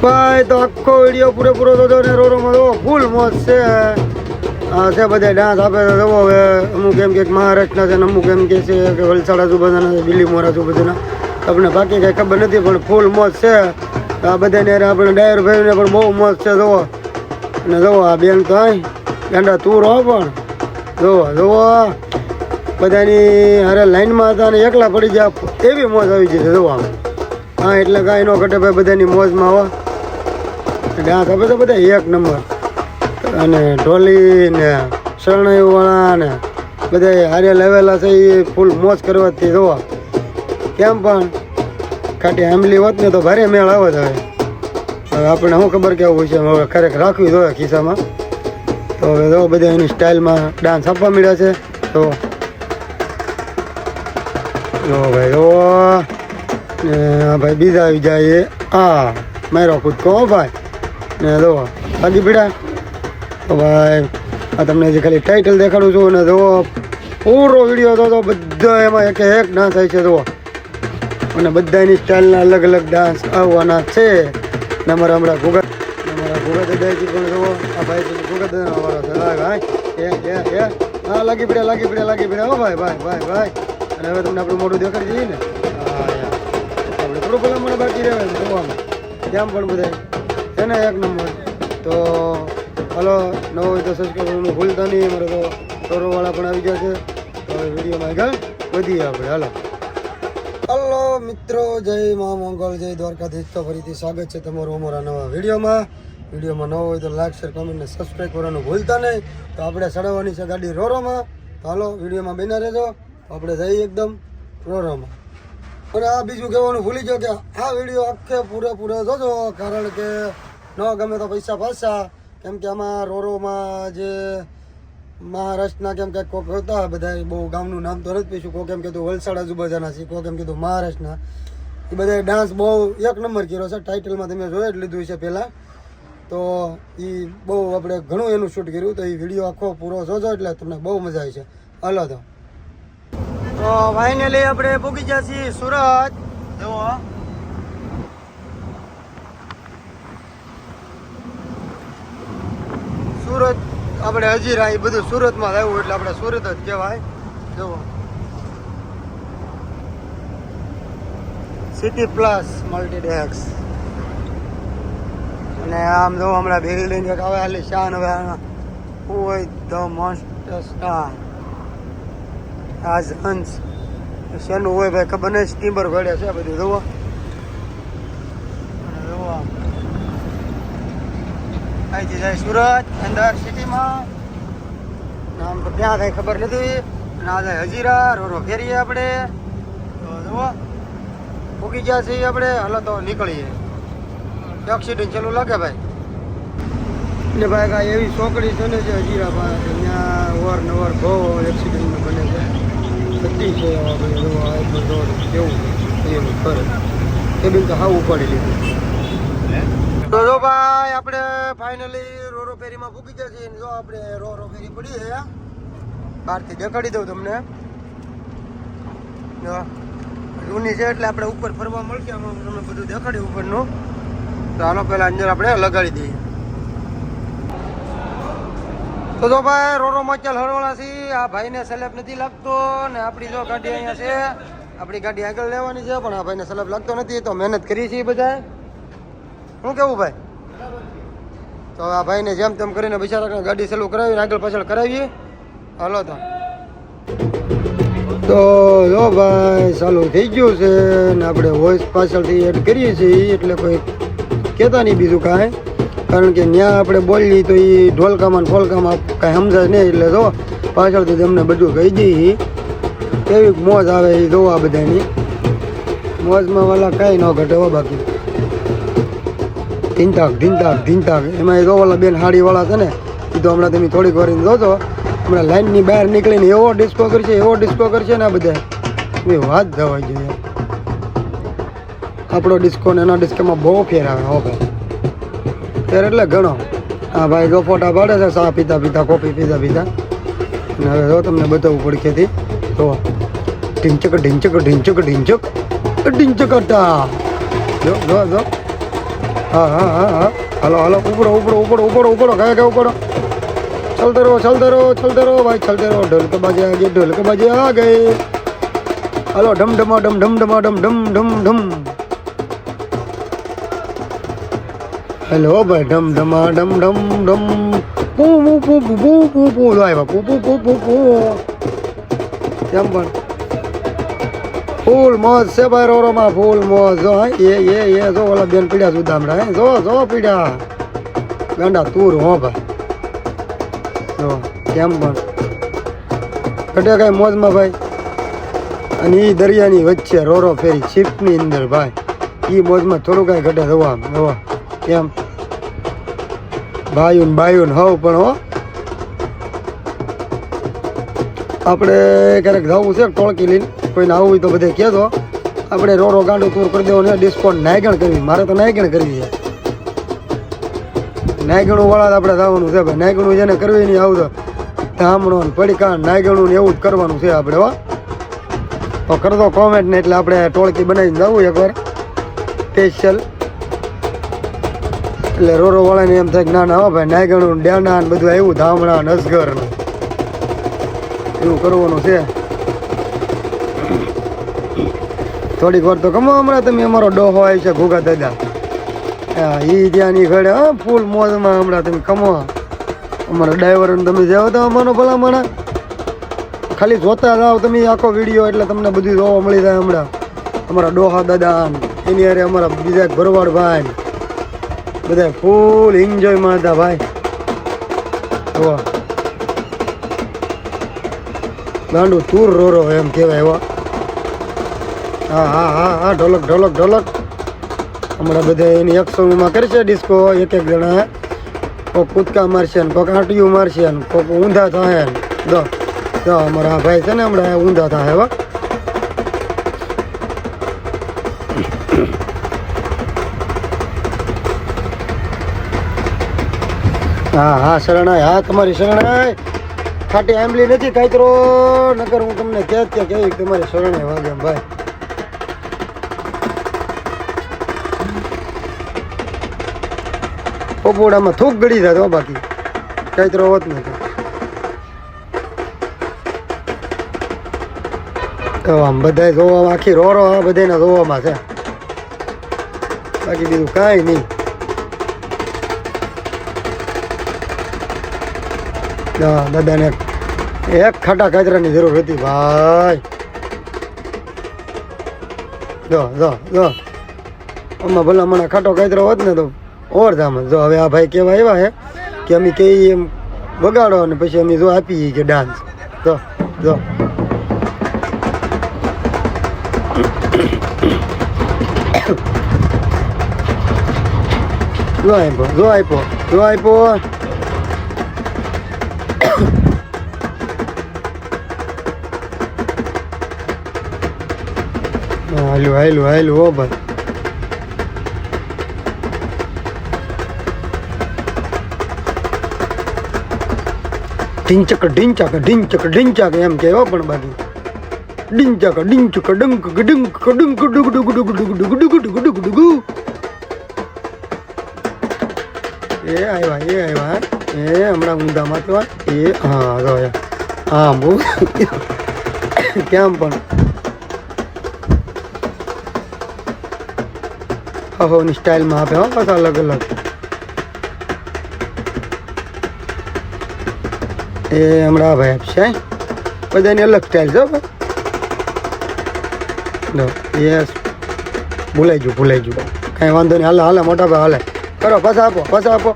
ભાઈ તો આખો વિડીયો પૂરેપૂરો તો ને રોરોમાં તો ફૂલ મોજ છે. છે બધા ડાન્સ આપે તો જવો. હવે અમુક એમ કે મહારાષ્ટ્રના છે ને અમુક એમ કે છે કે વલસાડ આજુબાજુના છે, દિલ્હી મોર આજુબાજુના. આપણે બાકી કંઈ ખબર નથી પણ ફૂલ મોજ છે. આ બધાને આપણે ડાયર ભાઈને પણ બહુ મોજ છે જુઓ. અને જુઓ આ બેન તો ગાંડા તું રહો પણ જુઓ બધાની અરે લાઈનમાં હતા અને એકલા પડી ગયા એવી મોજ આવી જશે જુઓ. હા એટલે કાંઈ ન ઘટે ભાઈ, બધાની મોજમાં આવા ડાન્સ આપે તો બધા એક નંબર. અને ઢોલી ને શરણાઈવાળા ને બધા હારે લાવેલા છે એ ફૂલ મોજ કરવાથી જોવા. કેમ પણ કાંઠી આંબલી હોત ને તો ભારે મેળ આવે જ. હવે આપણને શું ખબર કેવું હોય છે, હવે ખરેખર રાખવી જોઈએ ખિસ્સામાં. તો હવે જો બધા એની સ્ટાઇલમાં ડાન્સ આપવા મળ્યા છે. તો જો ભાઈ જો ને ભાઈ બીજા આવી જાય હા મારો કૂદકો ભાઈ ને જો લાગી પીડા. તો ભાઈ આ તમને જે ખાલી ટાઇટલ દેખાડું છું ને જુઓ પૂરો વિડીયો તો બધા એમાં એક ડાન્સ થાય છે જુઓ. અને બધાની સ્ટાઇલના અલગ અલગ ડાન્સ આવવાના છે. ને અમારા હમણાં ભૂગા દાદાજી પણ જુઓ. આ ભાઈ ભૂગા દાદાનો વાળો છે. ભાઈ હા લાગી પડ્યા હો ભાઈ ભાઈ ભાઈ ભાઈ. અને હવે તમને આપણું મોઢું દેખાડી દઈએ ને. હા યાર આપણે થોડું ભલામણ બાકી રહેવાય જોવામાં. કેમ પણ બધા છે ને એક નંબર. તો હલો ન હોય તો સબસ્ક્રાઈબ કરવાનું ભૂલતા નહીં. અમારે તો ટોરોવાળા પણ આવી ગયા છે. તો હવે વિડીયોમાં આગળ વધીએ આપણે. હલો મિત્રો, જય મા મંગળ, જય દ્વારકાધીશ. તો ફરીથી સ્વાગત છે તમારું અમારા નવા વિડીયોમાં. વિડીયોમાં ન હોય તો લાઈક શેર કમેન્ટ ને સબસ્ક્રાઈબ કરવાનું ભૂલતા નહીં. તો આપણે ચડાવવાની છે ગાડી રોરોમાં. તો હાલો વિડીયોમાં બન્યા રહેજો. આપણે જઈએ એકદમ રોરોમાં. અને આ બીજું કહેવાનું ભૂલી ગયો કે આ વિડીયો આખે પૂરેપૂરો જોજો. કારણ કે ન ગમે તો પૈસા પાછા. કેમ કે આમાં રોરોમાં જે મહારાષ્ટ્રના કેમ કે કોક હતા બધા બહુ ગામનું નામ તો નથી પીશું. કોક એમ કીધું વલસાડ આજુબાજુના છે, કોક એમ કીધું મહારાષ્ટ્રના. એ બધા ડાન્સ બહુ એક નંબર કર્યો છે. ટાઇટલમાં તમે જોઈ જ લીધું છે પહેલાં. તો એ બહુ આપણે ઘણું એનું શૂટ કર્યું. તો એ વિડીયો આખો પૂરો જોજો એટલે તમને બહુ મજા આવી છે. હાલો તો ફાઇનલી આપણે પહોંચી ગયા છીએ સુરત. જુઓ સુરત આપણે હજીરા એ બધું સુરતમાં જ આવ્યું એટલે આપણે સુરત જ કહેવાય. જુઓ સિટી પ્લસ મલ્ટીડેક્સ. અને આમ જો હમણાં બિલ્ડિંગ એક આવે હાલી શાન. હવે હોય ધ મોસ્ટ સ્ટાર આજ અંશ શેનું હોય ભાઈ ખબર નહીં. સ્ટીમર ઘડે છે બધું જુઓ. જુઓ અહીંથી જાય સુરત અંદર સિટીમાં. નામ તો ક્યાં કાંઈ ખબર નથી. ના જાય હજીરા રોરો ફેરીએ આપણે. તો જુઓ પૂકી ગયા છીએ આપણે. હાલો તો નીકળીએ. એક્સિડન્ટ ચાલુ લાગે ભાઈ. એટલે ભાઈ કાંઈ એવી ચોકડી છે ને જે હજીરા પાસે ત્યાં અવારનવાર બહુ એક્સિડન્ટ બને છે. બધી છે આપણે જોવા રોડ કેવું એવું ખરે કેબિન તો હાવ ઉપાડી લીધું. તો જો ભાઈ આપણે ફાઇનલી રોરો ફેરીમાં પૂકી ગયા છીએ. જો આપણે રોરો ફેરી પડી છે બહારથી દેખાડી દઉં તમને. જૂની છે એટલે આપણે ઉપર ફરવા મળશે. આમાં તમને બધું દેખાડ્યું ઉપરનું. તો હાલો પહેલાં અંદર આપણે લગાડી દઈએ. તો જો ભાઈ રોરોમાં ચાલ હરવાળા છીએ. આ ભાઈને સ્લેબ નથી લાગતો ને આપણી જો ગાડી અહીંયા છે. આપણી ગાડી આગળ લેવાની છે પણ આ ભાઈને સ્લેબ લાગતો નથી. તો મહેનત કરી છીએ બધા. શું કેવું ભાઈ? તો આ ભાઈને જેમ તેમ કરીને બિચારા ગાડી ચાલુ કરાવીને આગળ પાછળ કરાવીએ. હાલો તો જો ભાઈ ચાલુ થઈ ગયું છે ને આપણે વોઇસ પાછળથી એડ કરીએ છીએ એટલે કોઈ કહેતા નહીં બીજું કાંઈ. કારણ કે ત્યાં આપણે બોલીએ તો એ ઢોલકામાં ને ફોલકામાં કાંઈ સમજાય નહીં. એટલે જો પાછળથી તમને બધું કહી દઈએ. કેવી મોજ આવે એ જોવા બધાની. મોજમાં વાલા કાંઈ ન ઘટે હો બાકી. ધીનતાક એમાં એ જો વાલા બેન હાડીવાળા છે ને એ તો હમણાં તમે થોડીક વાર જોજો. હમણાં લાઈનની બહાર નીકળીને એવો ડિસ્કો કરશે ને આ બધા એ વાત જવા જોઈએ. આપણો ડિસ્કો ને એના ડિસ્કોમાં બહુ ફેર આવે હો ભાઈ. ફેર એટલે ઘણો. હા ભાઈ જો ફોટા પાડે છે ચા પીતા કોફી પીતા. અને હવે જો તમને બતાવવું પડખેથી. તો ઢીંચક અટા જો हाँ हाँ हाँ हाँ हेलो हेलो ऊपर ऊपर ऊपर ऊपर ऊपर गए गए ऊपर चलते रहो भाई चलते रहो ढोल के बाजे आ गए ढोल के बाजे आ गए हेलो डम डमा डम डम डमा डम डम डम डम हेलो भाई डम डमा डम डम डम पू पू पू पू पू पू पू लाए पू पू पू पू पू કેમ પણ ફૂલ મોજ છે ભાઈ રોરોમાં ફૂલ મોજ જો એ જો ઓલા બેન પીડ્યા સુદામડા હે જો પીડ્યા ગાંડા તુર હો ભાઈ જો કેમ પણ ઘટે કાંઈ મોજમાં ભાઈ અને એ દરિયાની વચ્ચે રોરો ફેરી શિપની અંદર ભાઈ એ મોજમાં થોડું કાંઈ ઘટે જોવા જોવા કેમ બાયુન હવ પણ હો આપણે ક્યારેક જવું છે ટોળકી લઈને કોઈને આવવું હોય તો બધે કહેજો આપણે રોરો ગાંડો ટૂર કરી દેવો ને ડિસ્કાઉન્ટ નાયગણ કરવી મારે તો નાયગણ કરવી છે નાયગણું વાળા આપણે જવાનું છે ભાઈ નાયગણું જેને કરવી નહીં આવું તો ધામણો ને પડીકા નાયગણું ને એવું જ કરવાનું છે આપણે હો તો કરજો કોમેન્ટ ને એટલે આપણે ટોળકી બનાવીને જવું એકવાર સ્પેશિયલ એટલે રોરો વાળાને એમ થાય કે ના હો ભાઈ નાયગણું ડેના ને બધું આવ્યું ધામણા ને અસગર ને એવું કરવાનું છે થોડીક વાર તો કમો હમણાં તમે અમારો ડોહો આવી છે ઘોઘા દાદા હા એ ત્યાંની ઘડે હા ફૂલ મોજમાં હમણાં તમે કમો અમારા ડ્રાઈવરને તમે જાઓ તો અમારો ભલામણા ખાલી જોતા જાઓ તમે આખો વિડીયો એટલે તમને બધું જોવા મળી જાય હમણાં અમારા ડોહા દાદા એની હારે અમારા બીજા ભરવાડ ભાઈ બધા ફૂલ એન્જોયમાં હતા ભાઈ જોવા ગાંડું તુર રોરો એમ કહેવાય એવા હા હા હા હા ઢોલક હમણાં બધા એની 100માં કરશે ડિસ્કો એક જણા કોઈક કૂદકા મારશે ને કોઈક આંટિયું મારશે ને કોઈક ઊંધા થાય ને જો અમારા ભાઈ છે ને હમણાં ઊંધા થાય એવા હા શરણાય હા તમારી શરણાય ખાટી આંબલી નથી કાતરો નકર હું તમને ક્યાં કેવી તમારી શરણે વાગે ભાઈ પોપોડામાં થૂક ગળી જાય બાકી કાતરો હોત નથી તો આમ બધા જોવામાં આખી રોરો બધાના જોવામાં છે બાકી બીજું કાંઈ નહીં દાદાને એક ખાટા કાચરાની જરૂર હતી ભાઈ જો આમાં ભલા મને ખાટો કાચરો હોત ને તો ઓર જામ જો હવે આ ભાઈ કેવા એવા હે કે અમે કઈ એમ વગાડો અને પછી અમે જો આપીએ કે ડાન્સ જો આપ્યો હાલું હો ભાઈ ઢીંચક એમ કહેવો પણ બાકી ઢીંચક ડંક ડંક એ આવ્યા એ હમણાં ઊંધામાં તો એ હા હા બહુ કેમ પણ ની સ્ટાઇલમાં આપે હો પાછા અલગ એ હમણાં ભાઈ આપશે બધાની અલગ સ્ટાઇલ છે ભાઈ યસ ભૂલાઈ ગયું કાંઈ વાંધો નહીં હાલે મોટા ભાઈ હાલે કરો પાછા આપો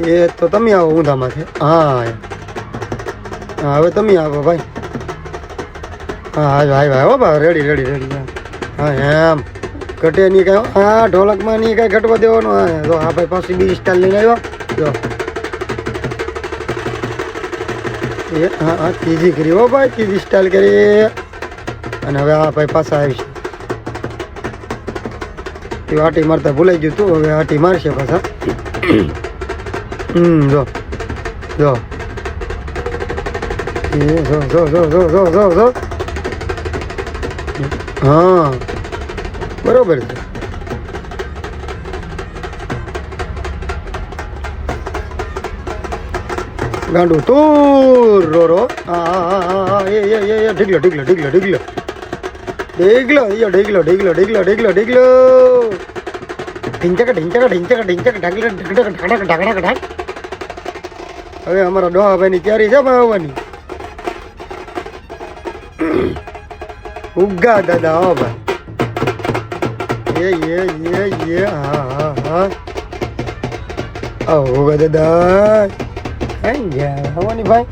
એ તો તમે આવો ઊંધામાંથી હા હવે તમે આવો ભાઈ હા આવ્યા હો ભાઈ રેડી હા એમ ઘટે નહીં કાંઈ હા ઢોલકમાં નહીં કાંઈ ઘટવા દેવાનું હા જો આ ભાઈ પાછી બીજી સ્ટાઇલ લઈને આવ્યો જો એ હા ત્રીજી કરી હો ભાઈ ત્રીજી સ્ટાઇલ કરી અને હવે આ ભાઈ પાછા આવીશે એ આટી મારતા ભૂલાઈ ગયું તું હવે આટી મારશે પાછા જો એ જો હા બરોબર છે ગાંડું તું રો એ ઢીકલો ઢીકલો ઢીકલો ઢીકલો ઢીકલો ઢીકલો ઢીકલો ઢીકલો ઢીકલો ઢીકલો ઢીંચક ઢીંચક ઢીંચક ઢીંચક ઢાકલા ઢાકડા ઢાકડા ઢાક. હવે અમારા ડોહાભાઈની તૈયારી છે ભાઈ આવવાની. ઉગા દાદા હો ભાઈ હા ઉગા દાદા કઈ ગયા આવવાની ભાઈ.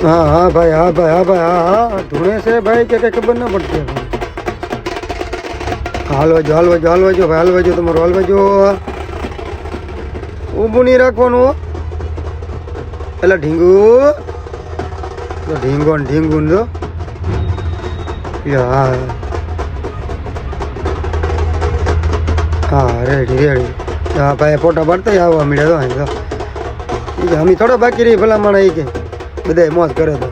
હા ભાઈ હા ધૂણે છે ભાઈ કે કઈ ખબર ના પડતી. હાલવાજો ભાઈ હાલવાજો તમારું હાલવાજો. ઊભું નહીં રાખવાનું એટલે ઢીંગું તો હા રેડી હા ભાઈ ફોટા પાડતા આવવા મળ્યા તો અમે થોડા બાકી રહી ભલા માણા એ કે બધા મોજ કરે તો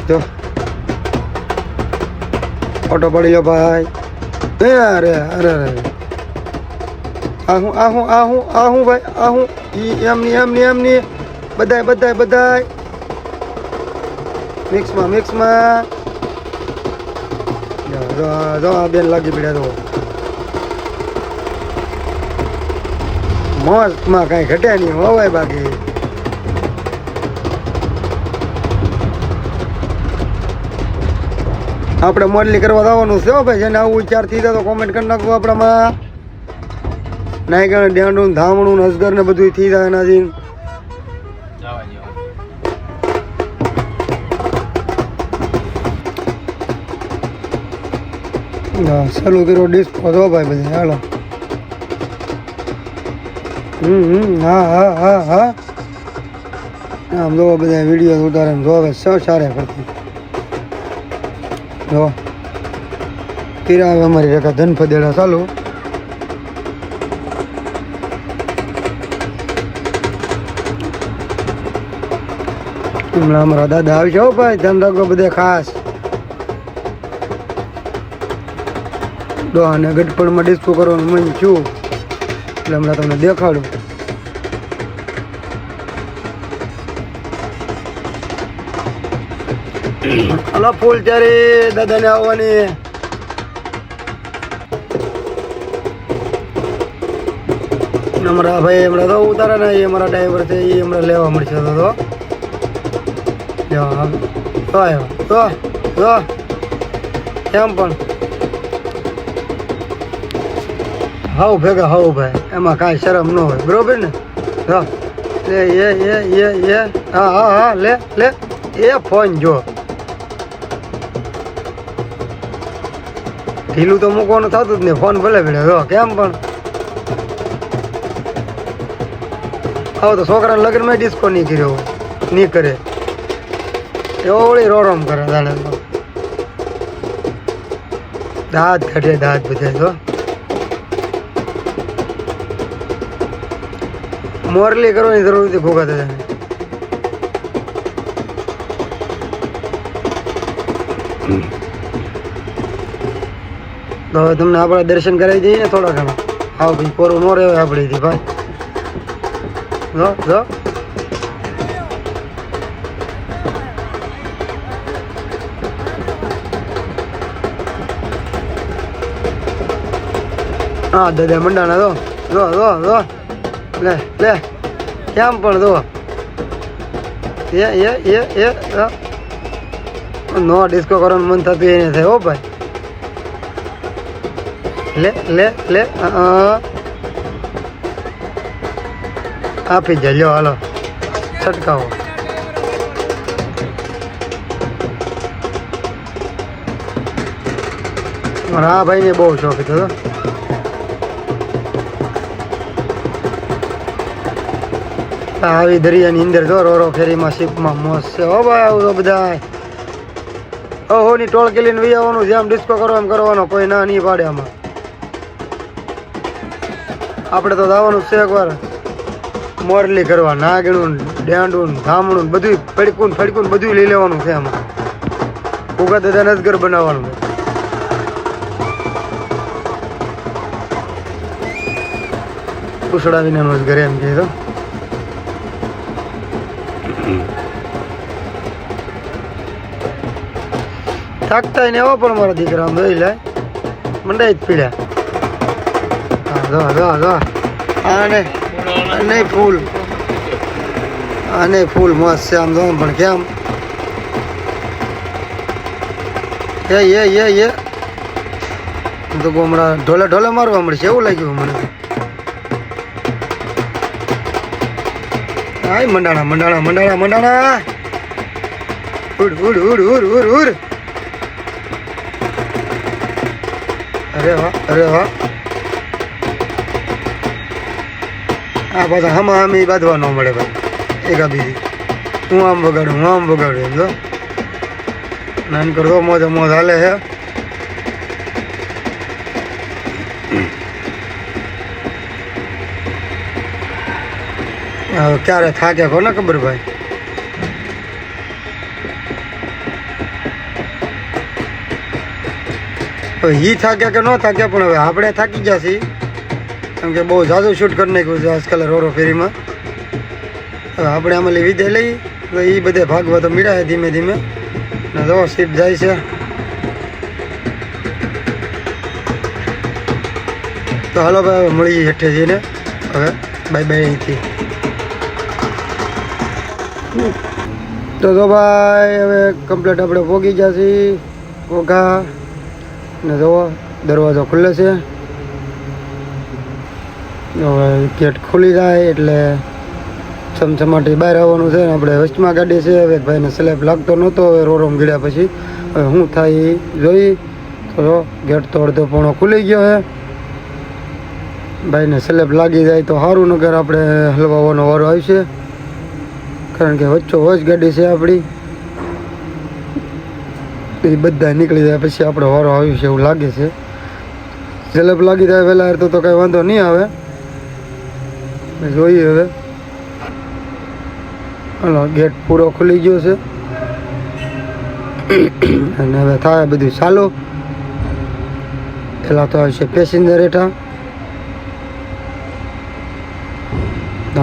જો ફોટો પડી લો ભાઈ. અરે આહું ભાઈ એમની બધાય મિક્સમાં જો આ બેન લાગી પડ્યા તો મસ્તમાં કાંઈ ઘટ્યા નહીં હોવાય. બાકી આપણે મોડલી કરવા જવાનું છે ભાઈ. જેને આવું વિચાર થઈ જાય તો કોમેન્ટ કરી નાખવું. આપણામાં નાયગણ ડેંડું ધામણું અસગર ને બધું થઈ જાય એનાથી. ચાલુ કર્યો ડિસ્કો જો ભાઈ બધા હાલો. હા આમ જો બધા વિડીયો ઉતારે જો હવે સારે પડતી જો કિરાવે અમારી રેખા ધન ફદેડા ચાલુ. હમણાં અમારા દાદા આવશે હો ભાઈ. ધ્યાન રાખો બધે ખાસ. ડોહાને ગટપણમાં ડિસ્કો કરવાનું મન છું એટલે હમણાં તમને દેખાડું. હલો ફૂલ ત્યારે દાદાને આવવાની. અમારા ભાઈ હમણાં તો ઉતારા ને એ અમારા ડ્રાઈવર છે એ હમણાં લેવા મળશે તો એમ પણ હાવ ભેગા હાવ ભાઈ એમાં કાંઈ શરમ ન હોય બરોબર ને. હા લે એ ફોન જો ઢીલું તો મૂકવાનું થતું જ નહીં. ફોન ભલે ભલે જો કેમ પણ આવો તો છોકરાના લગ્નમાં ડિસ્કો નહીં કર્યો નહીં કરે એવડી રોરમ કરે. દાડે તો દાંત ઘટે દાંત બધા જો મોરલી કરવાની જરૂર નથી ભોગા દાદાને. તો હવે તમને આપણે દર્શન કરાવી દઈએ ને થોડા ઘણા. હા ભાઈ કોરું ન રહે આપણે ભાઈ જો હા દાદા મંડાણા જો લે કેમ પણ જો નો ડિસ્કો કરવાનું મન થતું એને થાય હો ભાઈ. લે આપી જજો હાલો છટકાવો. હા ભાઈ ને બહુ શોખ હતો. આવી દરિયાની અંદર જો રો ફેરીમાં શીપમાં મોજ છે હો ભાઈ. આવું તો બધા ઓહો ની ટોળ કેલીને વી આવવાનું. જેમ ડિસ્કો કરો એમ કરવાનો કોઈ ના નહીં પાડે. આમાં આપણે તો જવાનું છે એકવાર મોરલી કરવા. નાગણું ડેંડું ધામણું બધું ફડકું બધું લઈ લેવાનું છે. આમાં કુકા દાદાને જ ઘર બનાવવાનું છે. ઉસડાવીને એનું જ ઘરે એમ કહે તો થાકતા ને એવો પણ મારા દીકરા આમ જોઈ લે મંડાઈ જ પીડ્યા. હા જો જો જો આને નહીં ફૂલ આને ફૂલ મસ્ત છે આમ જો પણ કેમ એ તો હમણાં ઢોલે ઢોલે મારવા મળશે એવું લાગ્યું મને. હાય મંડાણા મંડાણા મંડાણા મંડાણા ઉડ ઉડ ઉડ ઉડ ઉડ ઉડ. અરે વાહ અરે વાહ. આ પાછા હમા હમી બાંધવા ન મળે ભાઈ એકા બીજી. હું આમ વગાડું હું આમ વગાડું એમ જો નાન કરતો મોજ મોજ હાલે હે. ક્યારે થાક્યા કોને ખબર ભાઈ. હવે ઈ થાક્યા કે ન થાક્યા પણ હવે આપણે થાકી ગયા છીએ કેમ કે બહુ ઝાઝું શૂટ કરી નાખ્યું છે આજકાલ રોરો ફેરીમાં. હવે આપણે આમાં વિદાય લઈ તો એ બધે ભાગવા તો મીડાય ધીમે ધીમે ને જો સીપ જાય છે. તો હાલો ભાઈ હવે મળીએ હેઠે જઈને હવે બાય બાય અહીંથી. તો ભાઈ હવે કમ્પ્લીટ આપણે પહોંચી ગયા છીએ ઘોઘા ને જુઓ દરવાજો ખુલ્લે છે. હવે ગેટ ખુલી જાય એટલે ચમચમાટી બહાર આવવાનું છે ને આપણે વચમાં ગાડી છે. હવે ભાઈને સ્લેબ લાગતો નહોતો હવે રોરોમ ગીડ્યા પછી હવે શું થાય એ જોઈ. તો ગેટ તો અડધો પોણો ખુલી ગયો છે. ભાઈને સ્લેબ લાગી જાય તો સારું નગર આપણે હલવાનો વારો આવશે કારણ કે વચ્ચો વચ ગાડી છે આપણી. એ બધા નીકળી જાય પછી આપણો વારો આવ્યું છે એવું લાગે છે. સ્લેબ લાગી જાય વહેલા તો કાંઈ વાંધો નહીં આવે. જોઈએ હવે હાલો ગેટ પૂરો ખુલી ગયો છે અને હવે થાય બધું ચાલુ. પહેલાં તો આવશે પેસેન્જર હેઠા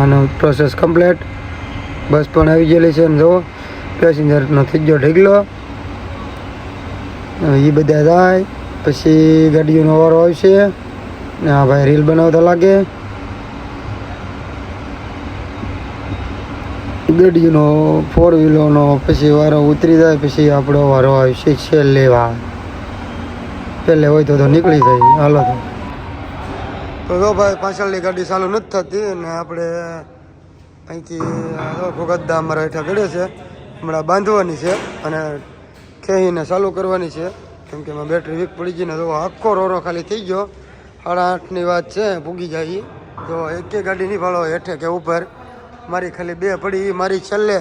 આનો પ્રોસેસ કમ્પ્લીટ. બસ પણ આવી ગયેલી છે ને જુઓ પેસેન્જરનો થઈ ગયો ઢીગલો. એ બધા જાય પછી ગાડીઓનો વારો આવશે ને આ ભાઈ રીલ બનાવતા લાગે. ગાડીઓનો ફોર વ્હીલરનો પછી વારો ઉતરી જાય પછી આપણો વારો આવશે છેલ્લે વાર. પહેલે હોય તો નીકળી જાય. હાલો તો જો ભાઈ પાછળની ગાડી ચાલુ નથી થતી અને આપણે અહીંથી ભોગતદા અમારા હેઠા ગળે છે હમણાં બાંધવાની છે અને ખેહીને ચાલુ કરવાની છે કેમ કે એમાં બેટરી વીક પડી ગઈ ને તો આખો રોરો ખાલી થઈ ગયો. 8:30ની વાત છે પૂગી જાય તો એક ગાડી નહીં ફાળો હેઠે કે ઉપર. મારી ખાલી 2 પડી. મારી છેલ્લે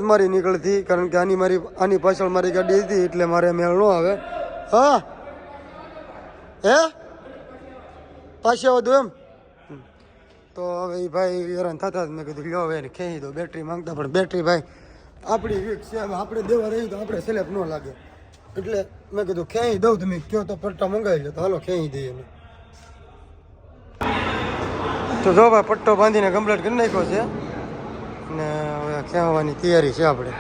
જ મારી નીકળતી કારણ કે આની પાછળ મારી ગાડી હતી એટલે મારે મેળ ન આવે. હા હે પાછી વધુ એમ તો હવે એ ભાઈ હેરાન થતા મેં કીધું લ્યો હવે ખેંચી દો બેટરી માંગતા પણ બેટરી ભાઈ આપણી વીક છે આપણે દેવા રહી તો આપણે સ્લેબ ન લાગે એટલે મેં કીધું ખેંચી દઉં તમે કહો તો પટ્ટા મંગાવી લો તો હાલો ખેંચી દઈએ અમે. તો જો ભાઈ પટ્ટો બાંધીને કમ્પ્લીટ કરી નાખ્યો છે ને હવે ખેંચવાની તૈયારી છે આપણે.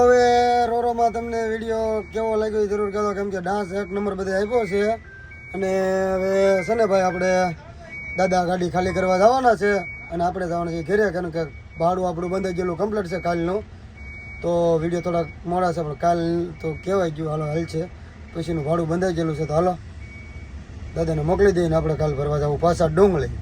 હવે રોરોમાં તમને વિડીયો કેવો લાગ્યો જરૂર કહેજો કેમ કે ડાન્સ 1 નંબર બધે આપ્યો છે. અને હવે છે ને ભાઈ આપણે દાદા ગાડી ખાલી કરવા જવાના છે અને આપણે જવાના છે ઘરે કારણ કે ભાડું આપણું બંધાઈ ગયેલું કમ્પ્લીટ છે કાલનું. તો વિડીયો થોડાક મોડા છે પણ કાલ તો કહેવાય ગયું હાલો હાલ છે પછીનું ભાડું બંધાઈ ગયેલું છે તો હાલો દાદાને મોકલી દઈને આપણે કાલ ભરવા જવું પાછા ડુંગળી.